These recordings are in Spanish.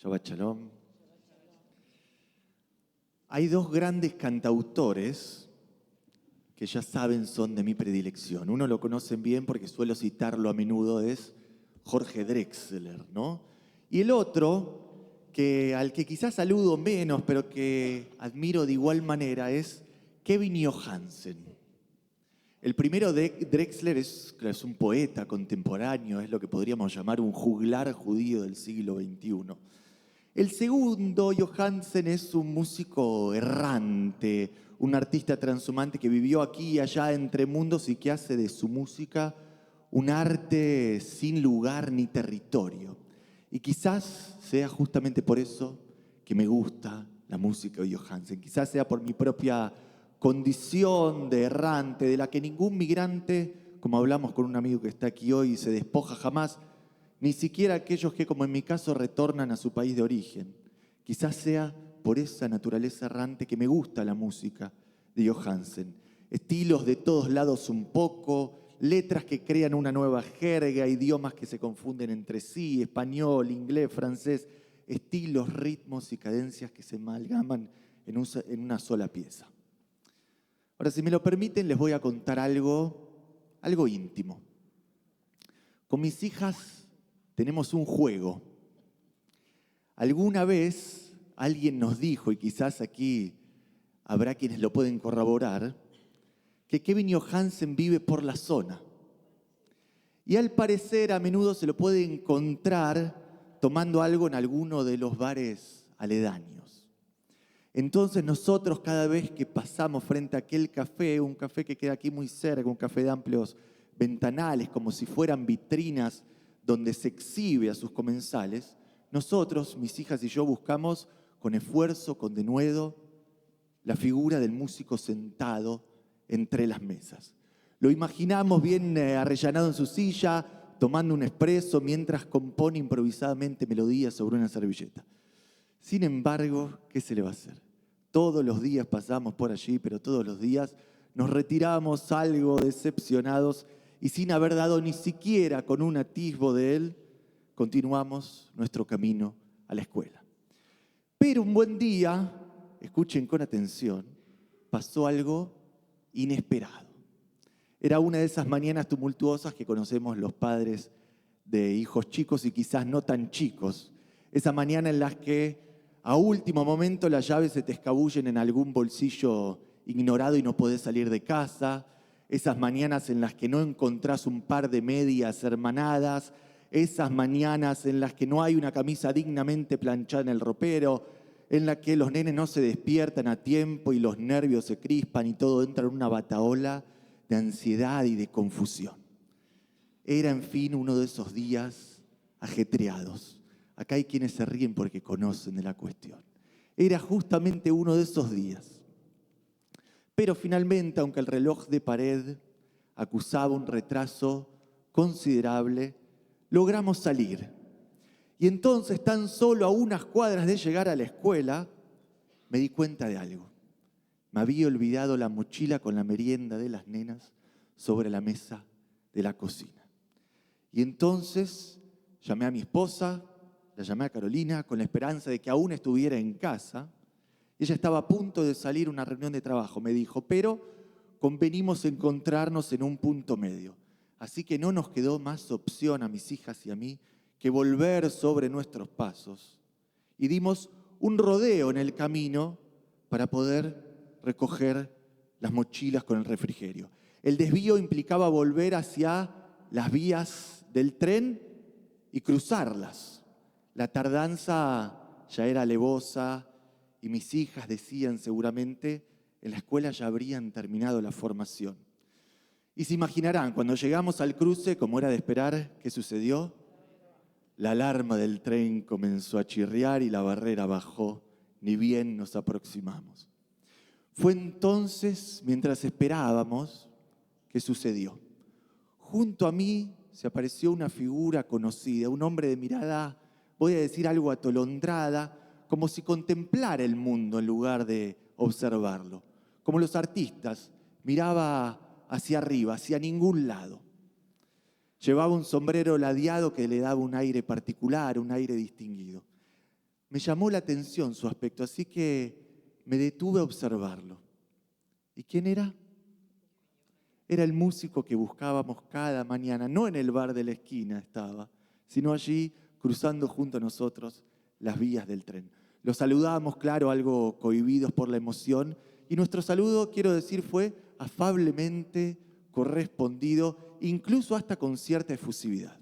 Shabbat Shalom. Hay dos grandes cantautores que ya saben son de mi predilección. Uno lo conocen bien porque suelo citarlo a menudo, es Jorge Drexler, ¿no? Y el otro, al que quizás saludo menos, pero que admiro de igual manera, es Kevin Johansen. El primero de Drexler es un poeta contemporáneo, es lo que podríamos llamar un juglar judío del siglo XXI. El segundo, Johansen, es un músico errante, un artista transhumante que vivió aquí y allá entre mundos y que hace de su música un arte sin lugar ni territorio. Y quizás sea justamente por eso que me gusta la música de Johansen. Quizás sea por mi propia condición de errante, de la que ningún migrante, como hablamos con un amigo que está aquí hoy, se despoja jamás, ni siquiera aquellos que, como en mi caso, retornan a su país de origen. Quizás sea por esa naturaleza errante que me gusta la música de Johansen. Estilos de todos lados un poco, letras que crean una nueva jerga, idiomas que se confunden entre sí, español, inglés, francés, estilos, ritmos y cadencias que se amalgaman en una sola pieza. Ahora, si me lo permiten, les voy a contar algo íntimo. Con mis hijas tenemos un juego. Alguna vez alguien nos dijo, y quizás aquí habrá quienes lo pueden corroborar, que Kevin Johansen vive por la zona. Y al parecer a menudo se lo puede encontrar tomando algo en alguno de los bares aledaños. Entonces nosotros cada vez que pasamos frente a aquel café, un café que queda aquí muy cerca, un café de amplios ventanales, como si fueran vitrinas donde se exhibe a sus comensales, nosotros, mis hijas y yo, buscamos con esfuerzo, con denuedo, la figura del músico sentado entre las mesas. Lo imaginamos bien arrellanado en su silla, tomando un espresso mientras compone improvisadamente melodías sobre una servilleta. Sin embargo, ¿qué se le va a hacer? Todos los días pasamos por allí, pero todos los días nos retiramos algo decepcionados y sin haber dado ni siquiera con un atisbo de él, continuamos nuestro camino a la escuela. Pero un buen día, escuchen con atención, pasó algo inesperado. Era una de esas mañanas tumultuosas que conocemos los padres de hijos chicos y quizás no tan chicos. Esa mañana en las que a último momento las llaves se te escabullen en algún bolsillo ignorado y no podés salir de casa. Esas mañanas en las que no encontrás un par de medias hermanadas. Esas mañanas en las que no hay una camisa dignamente planchada en el ropero. En las que los nenes no se despiertan a tiempo y los nervios se crispan y todo entra en una batahola de ansiedad y de confusión. Era, en fin, uno de esos días ajetreados. Acá hay quienes se ríen porque conocen de la cuestión. Era justamente uno de esos días. Pero finalmente, aunque el reloj de pared acusaba un retraso considerable, logramos salir. Y entonces, tan solo a unas cuadras de llegar a la escuela, me di cuenta de algo. Me había olvidado la mochila con la merienda de las nenas sobre la mesa de la cocina. Y entonces llamé a mi esposa, la llamé a Carolina con la esperanza de que aún estuviera en casa. Ella estaba a punto de salir a una reunión de trabajo, me dijo, pero convenimos encontrarnos en un punto medio. Así que no nos quedó más opción a mis hijas y a mí que volver sobre nuestros pasos. Y dimos un rodeo en el camino para poder recoger las mochilas con el refrigerio. El desvío implicaba volver hacia las vías del tren y cruzarlas. La tardanza ya era alevosa y mis hijas decían seguramente en la escuela ya habrían terminado la formación. Y se imaginarán, cuando llegamos al cruce, como era de esperar, ¿qué sucedió? La alarma del tren comenzó a chirriar y la barrera bajó, ni bien nos aproximamos. Fue entonces, mientras esperábamos, que sucedió. Junto a mí se apareció una figura conocida, un hombre de mirada, voy a decir algo atolondrada, como si contemplara el mundo en lugar de observarlo. Como los artistas, miraba hacia arriba, hacia ningún lado. Llevaba un sombrero ladeado que le daba un aire particular, un aire distinguido. Me llamó la atención su aspecto, así que me detuve a observarlo. ¿Y quién era? Era el músico que buscábamos cada mañana. No en el bar de la esquina estaba, sino allí cruzando junto a nosotros las vías del tren. Lo saludábamos, claro, algo cohibidos por la emoción, y nuestro saludo, quiero decir, fue afablemente correspondido, incluso hasta con cierta efusividad.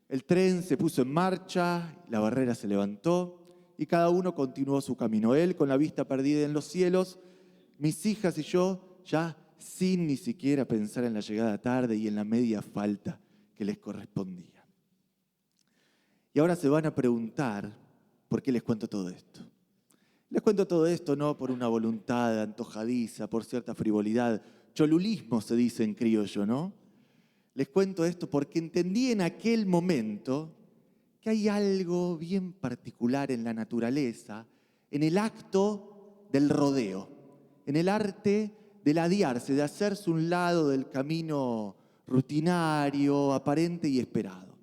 El tren se puso en marcha, la barrera se levantó y cada uno continuó su camino. Él con la vista perdida en los cielos, mis hijas y yo ya sin ni siquiera pensar en la llegada tarde y en la media falta que les correspondía. Y ahora se van a preguntar por qué les cuento todo esto. Les cuento todo esto no por una voluntad antojadiza, por cierta frivolidad. Cholulismo se dice en criollo, ¿no? Les cuento esto porque entendí en aquel momento que hay algo bien particular en la naturaleza, en el acto del rodeo, en el arte de ladearse, de hacerse un lado del camino rutinario, aparente y esperado.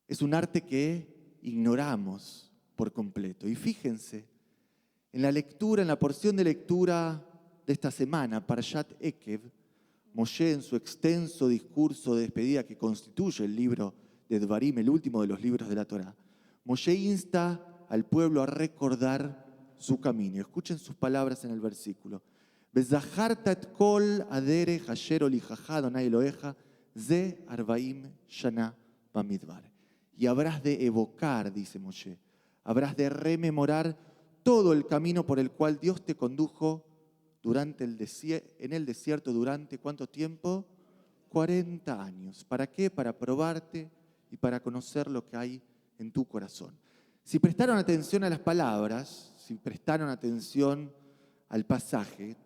Es un arte que ignoramos por completo. Y fíjense, en la lectura, en la porción de lectura de esta semana, Parshat Ekev, Moshe, en su extenso discurso de despedida que constituye el libro de Dvarim, el último de los libros de la Torá, Moshe insta al pueblo a recordar su camino. Escuchen sus palabras en el versículo. Bezaharta et kol aderech asher olijaja Adonai Eloheja ze arbaim shana bamidbar. Y habrás de evocar, dice Moshe, habrás de rememorar todo el camino por el cual Dios te condujo en el desierto durante ¿cuánto tiempo? 40 años. ¿Para qué? Para probarte y para conocer lo que hay en tu corazón. Si prestaron atención a las palabras, si prestaron atención al pasaje,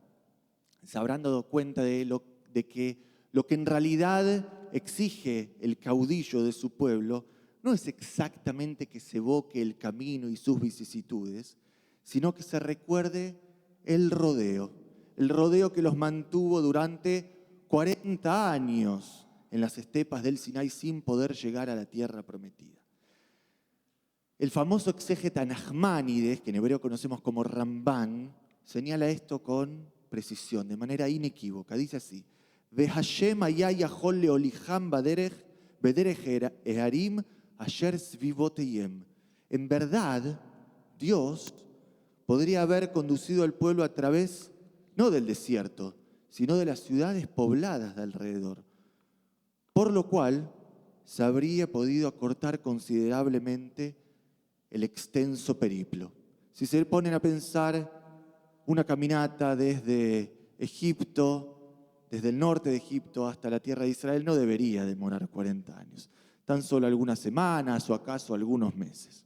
se habrán dado cuenta de que lo que en realidad exige el caudillo de su pueblo no es exactamente que se evoque el camino y sus vicisitudes, sino que se recuerde el rodeo que los mantuvo durante 40 años en las estepas del Sinai sin poder llegar a la tierra prometida. El famoso exégeta Nachmanides, que en hebreo conocemos como Rambán, señala esto con precisión, de manera inequívoca. Dice así: Vehashem haya yachol leoliham bederech eharim asher svivoteyem. En verdad, Dios podría haber conducido al pueblo a través, no del desierto, sino de las ciudades pobladas de alrededor, por lo cual se habría podido acortar considerablemente el extenso periplo. Si se ponen a pensar, una caminata desde Egipto, desde el norte de Egipto hasta la tierra de Israel, no debería demorar 40 años. Tan solo algunas semanas o acaso algunos meses.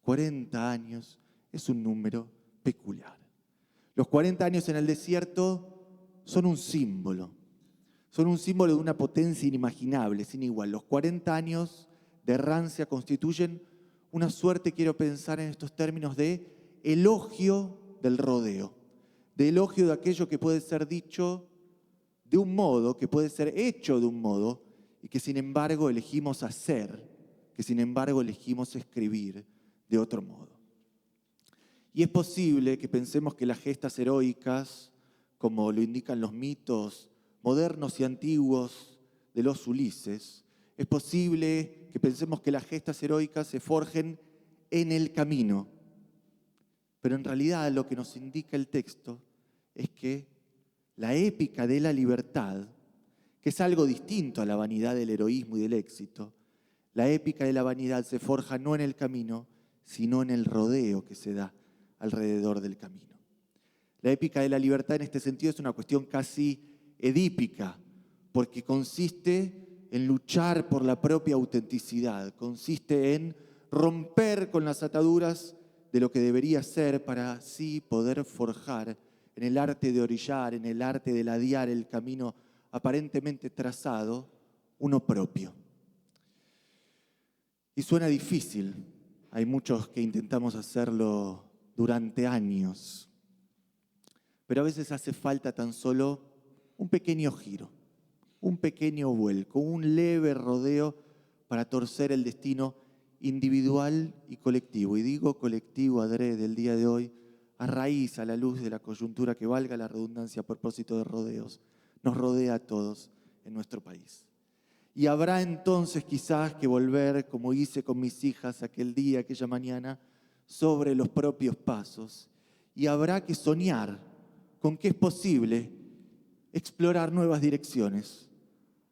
40 años es un número peculiar. Los 40 años en el desierto son un símbolo. Son un símbolo de una potencia inimaginable, sin igual. Los 40 años de errancia constituyen una suerte, quiero pensar en estos términos, de elogio del rodeo, de elogio de aquello que puede ser dicho de un modo, que puede ser hecho de un modo, y que sin embargo elegimos hacer, que sin embargo elegimos escribir de otro modo. Y es posible que pensemos que las gestas heroicas, como lo indican los mitos modernos y antiguos de los Ulises, es posible que pensemos que las gestas heroicas se forjen en el camino. Pero en realidad lo que nos indica el texto es que la épica de la libertad, que es algo distinto a la vanidad del heroísmo y del éxito, la épica de la vanidad se forja no en el camino, sino en el rodeo que se da alrededor del camino. La épica de la libertad en este sentido es una cuestión casi edípica, porque consiste en luchar por la propia autenticidad, consiste en romper con las ataduras de lo que debería ser para así poder forjar en el arte de orillar, en el arte de ladear el camino aparentemente trazado, uno propio. Y suena difícil, hay muchos que intentamos hacerlo durante años, pero a veces hace falta tan solo un pequeño giro, un pequeño vuelco, un leve rodeo para torcer el destino individual y colectivo. Y digo colectivo adrede del día de hoy, a raíz, a la luz de la coyuntura que, valga la redundancia a propósito de rodeos, nos rodea a todos en nuestro país. Y habrá entonces quizás que volver, como hice con mis hijas aquel día, aquella mañana, sobre los propios pasos. Y habrá que soñar con que es posible explorar nuevas direcciones.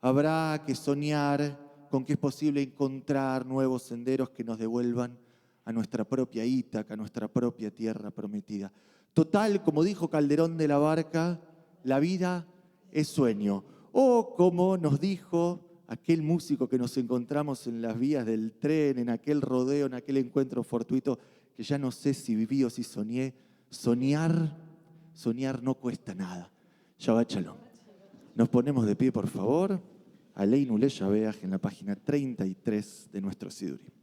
Habrá que soñar con que es posible encontrar nuevos senderos que nos devuelvan a nuestra propia Ítaca, a nuestra propia tierra prometida. Total, como dijo Calderón de la Barca, la vida es sueño. O como nos dijo aquel músico que nos encontramos en las vías del tren, en aquel rodeo, en aquel encuentro fortuito, que ya no sé si viví o si soñé, soñar no cuesta nada. Shabbat Shalom. Nos ponemos de pie, por favor. Aleinu le Yabeaj en la página 33 de nuestro Sidurim.